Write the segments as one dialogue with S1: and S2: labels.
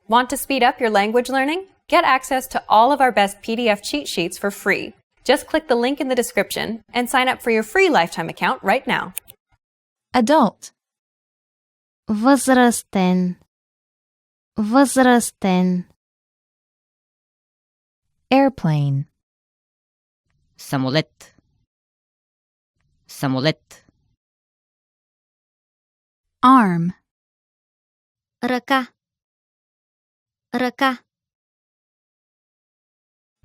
S1: Want to speed up your language learning? Get access to all of our best PDF cheat sheets for free. Just click the link in the description and sign up for your free lifetime account right now.
S2: Adult.
S3: Възрастен. Възрастен.
S2: Airplane.
S4: самолет, самолет,
S2: Arm.
S3: Ръка. Ръка.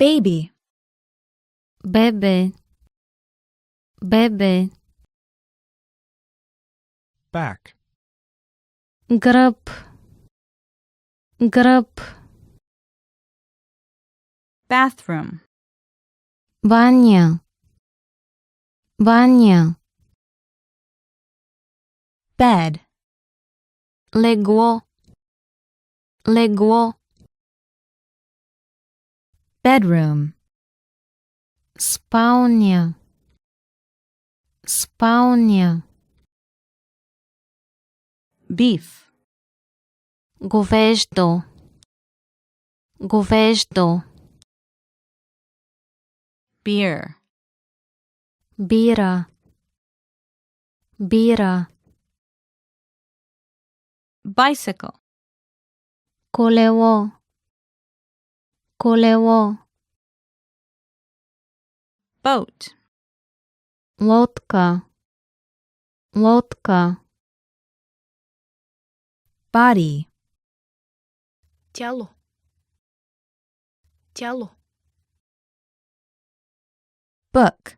S2: Baby.
S3: Бебе. Бебе.
S5: back,
S3: Гръб. Гръб.
S2: Bathroom.
S3: Баня. Баня.
S2: Bed.
S3: Легло. Легло.
S2: Bedroom.
S3: Спалня. Спалня.
S2: Beef.
S3: Говеждо. Говеждо.
S2: Beer.
S3: Бира. Бира.
S2: Bicycle.
S3: Колело. Колело.
S2: Boat.
S3: Лодка. Лодка.
S2: Body.
S3: Тяло. Тяло.
S2: Book.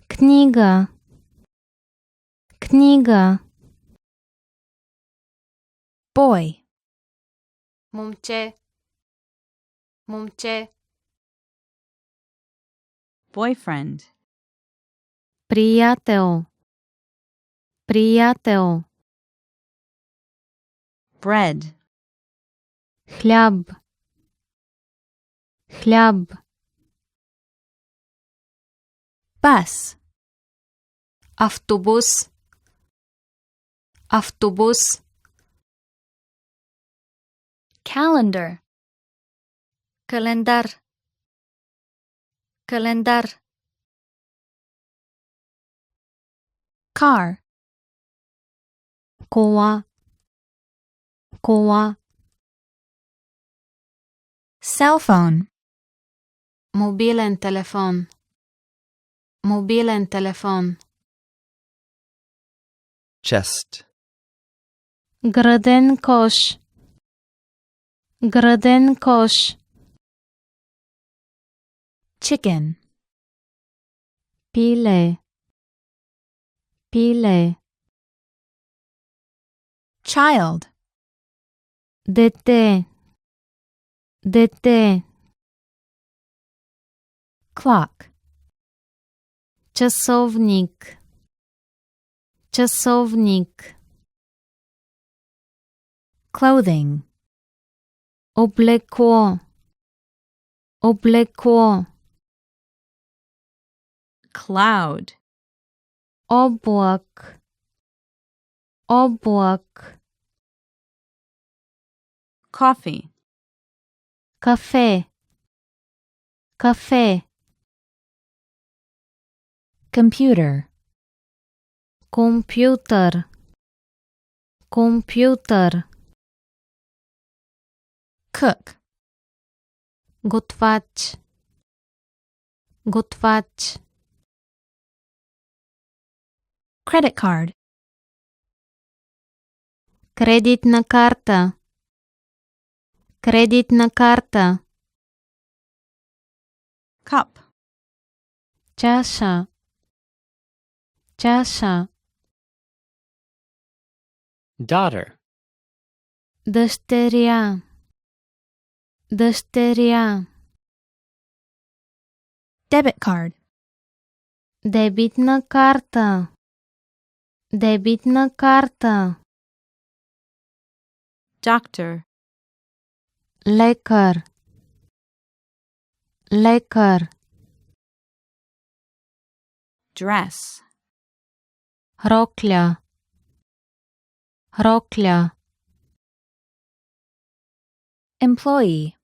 S3: Книга. Книга.
S2: Boy.
S3: Момче. Момче.
S2: Boyfriend.
S3: Приятел. Приятел.
S2: Bread.
S3: Хляб. Хляб.
S2: Bus.
S3: Автобус. Автобус.
S2: Calendar.
S3: Календар. Календар.
S2: Car.
S3: Кола. Кола.
S2: Cell phone.
S3: Мобилен телефон. Мобилен телефон.
S5: chest,
S3: Гръден кош. Гръден кош.
S2: Chicken.
S3: Пиле. Пиле.
S2: Child.
S3: Дете. Дете.
S2: Clock.
S3: Часовник. Часовник.
S2: Clothing.
S3: Облекло. Облекло.
S2: Cloud.
S3: Облак. Облак.
S2: Coffee.
S3: Кафе. Кафе.
S2: Computer.
S3: Компютър. Компютър.
S2: Cook.
S3: Готвач. Готвач.
S2: Credit card.
S3: Кредитна карта. Кредитна карта.
S2: Cup.
S3: Чаша. Чаша.
S5: daughter,
S3: Дъщеря. Дъщеря.
S2: Debit card.
S3: Дебитна карта. Дебитна карта.
S2: Doctor.
S3: Лекар. Лекар.
S2: Dress.
S3: Рокля. Рокля.
S2: employee,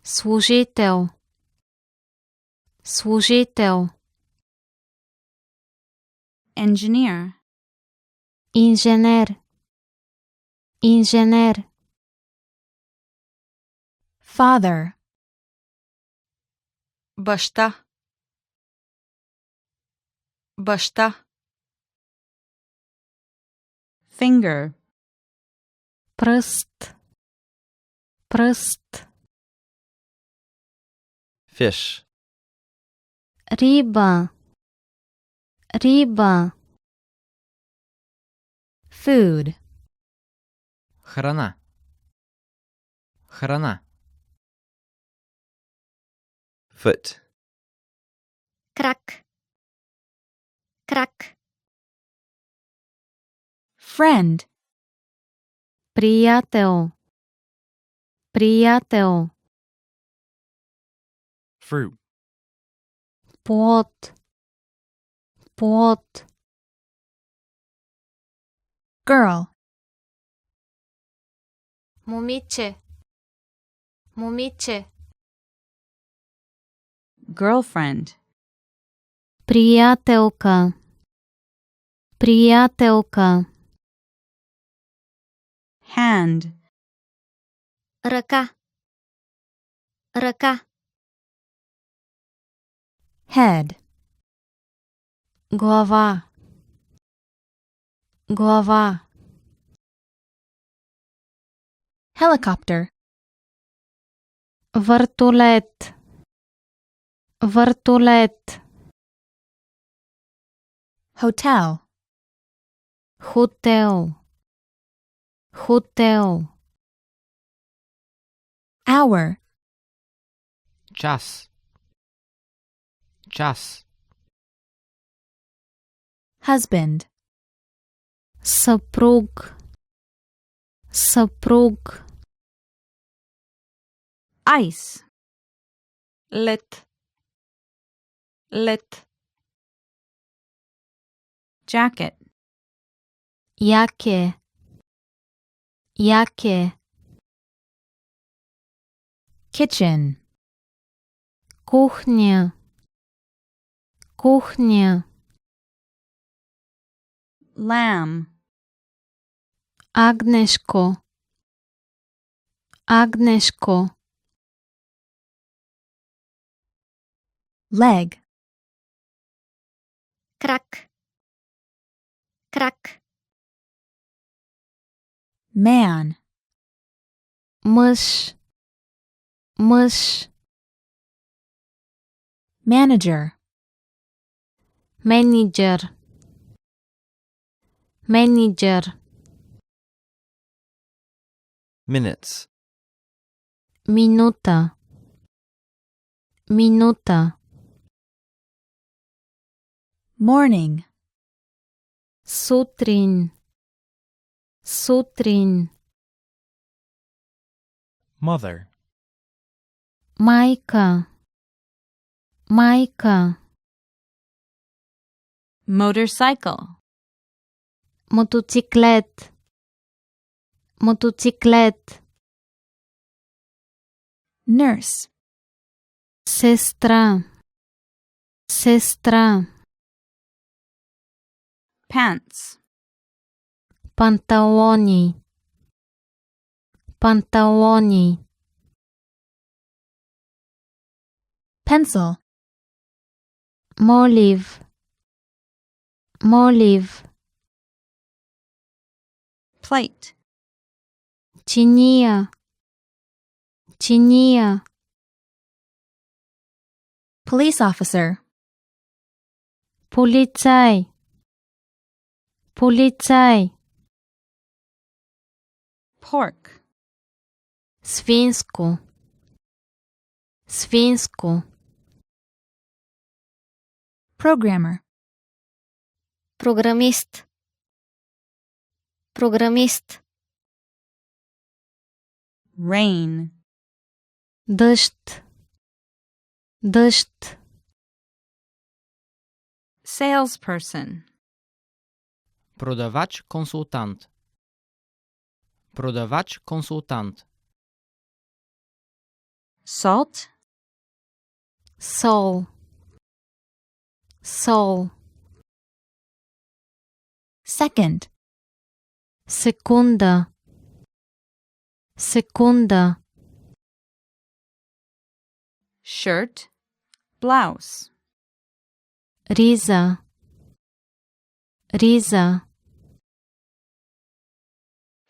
S3: служител, служител,
S2: engineer,
S3: инженер, инженер,
S2: father, баща, баща, finger,
S3: пръст, пръст,
S5: Fish.
S3: риба, риба,
S2: food,
S5: Храна. Храна. Foot.
S3: крак, крак,
S2: friend,
S3: приятел, приятел,
S5: Fruit.
S3: плод, плод,
S2: girl,
S3: момиче, момиче,
S2: girlfriend,
S3: приятелка, приятелка,
S2: hand,
S3: ръка, ръка,
S2: head,
S3: глава, глава,
S2: helicopter,
S3: въртолет, въртолет,
S2: hotel,
S3: хотел, хотел,
S2: hour,
S5: Час. Час.
S2: husband,
S3: съпруг, съпруг,
S2: ice, led, led, jacket,
S3: яке, яке,
S2: kitchen,
S3: кухня, кухня,
S2: lamb,
S3: агнешко, агнешко,
S2: leg,
S3: крак, крак,
S2: man,
S3: мъж, мъж,
S2: manager,
S3: менеджер, менеджер,
S5: Minutes.
S3: минута, минута,
S2: morning,
S3: сутрин, сутрин,
S5: Mother.
S3: майка, майка,
S2: motorcycle,
S3: мотоциклет, мотоциклет,
S2: nurse,
S3: сестра, сестра,
S2: pants,
S3: панталони, панталони,
S2: pencil,
S3: молив, молив,
S2: plate,
S3: чиния, чиния,
S2: police officer,
S3: полицай, полицай,
S2: pork,
S3: свинско, свинско,
S2: programmer,
S3: програмист, програмист,
S2: rain,
S3: дъжд, дъжд,
S2: salesperson,
S5: Продавач-консултант. Продавач-консултант.
S2: Salt.
S3: Сол. Сол.
S2: Second.
S3: Секунда. Секунда.
S2: Shirt. Blouse.
S3: Риза. Риза.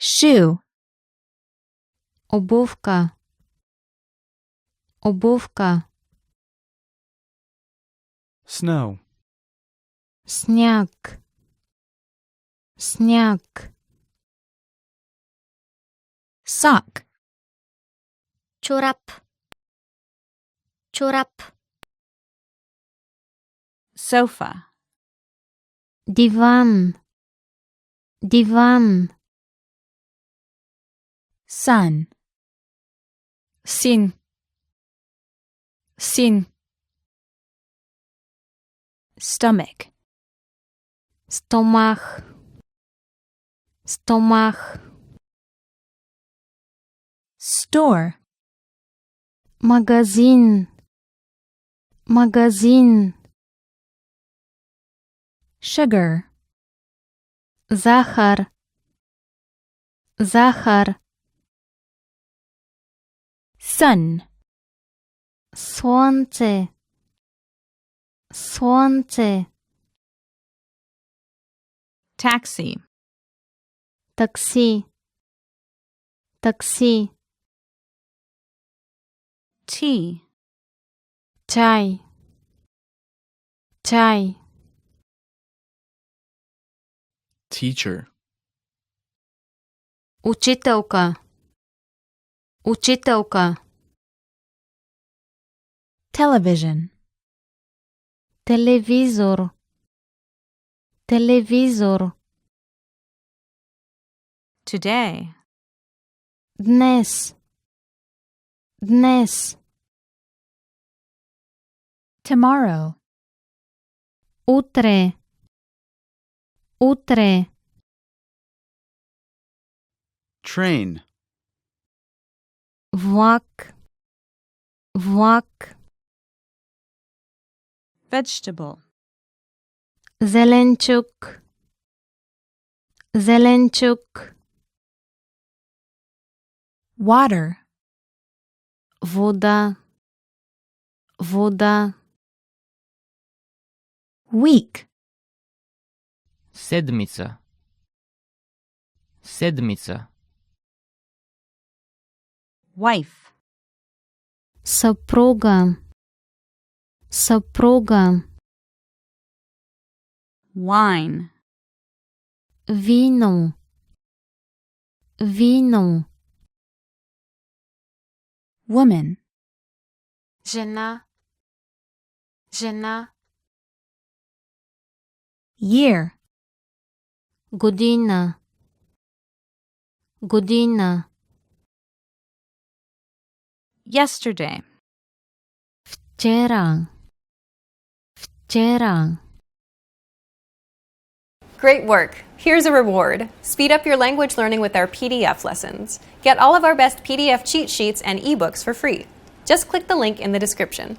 S2: Shoe.
S3: Обувка. Обувка.
S4: Snow.
S3: Сняг. Сняг.
S2: Sock.
S3: Чорап. Чорап.
S2: Sofa.
S3: Диван. Диван.
S2: Sun.
S3: Син. Син.
S2: Stomach.
S3: Стомах. Стомах.
S2: Store.
S3: Магазин. Магазин.
S2: Sugar.
S3: Захар. Захар.
S2: Sun.
S3: Слънце. Слънце.
S2: Taxi.
S3: Такси. Такси.
S2: Tea.
S3: Чай. Чай.
S4: Teacher.
S3: Учителка. Учителка.
S2: Television.
S3: Телевизор. Телевизор.
S2: Today.
S3: Днес. Днес.
S2: Tomorrow.
S3: Утре. Утре.
S4: Train.
S3: Влак. Влак.
S2: Vegetable.
S3: Зеленчук. Зеленчук.
S2: Water.
S3: Вода. Вода.
S2: Week.
S5: Седмица. Седмица.
S2: Wife.
S3: Съпруга. Съпруга.
S2: Wine.
S3: Вино. Вино.
S2: Woman.
S3: Жена. Жена.
S2: Year.
S3: Година. Година.
S2: Yesterday.
S3: Вчера. Вчера.
S1: Great work! Here's a reward. Speed up your language learning with our PDF lessons. Get all of our best PDF cheat sheets and ebooks for free. Just click the link in the description.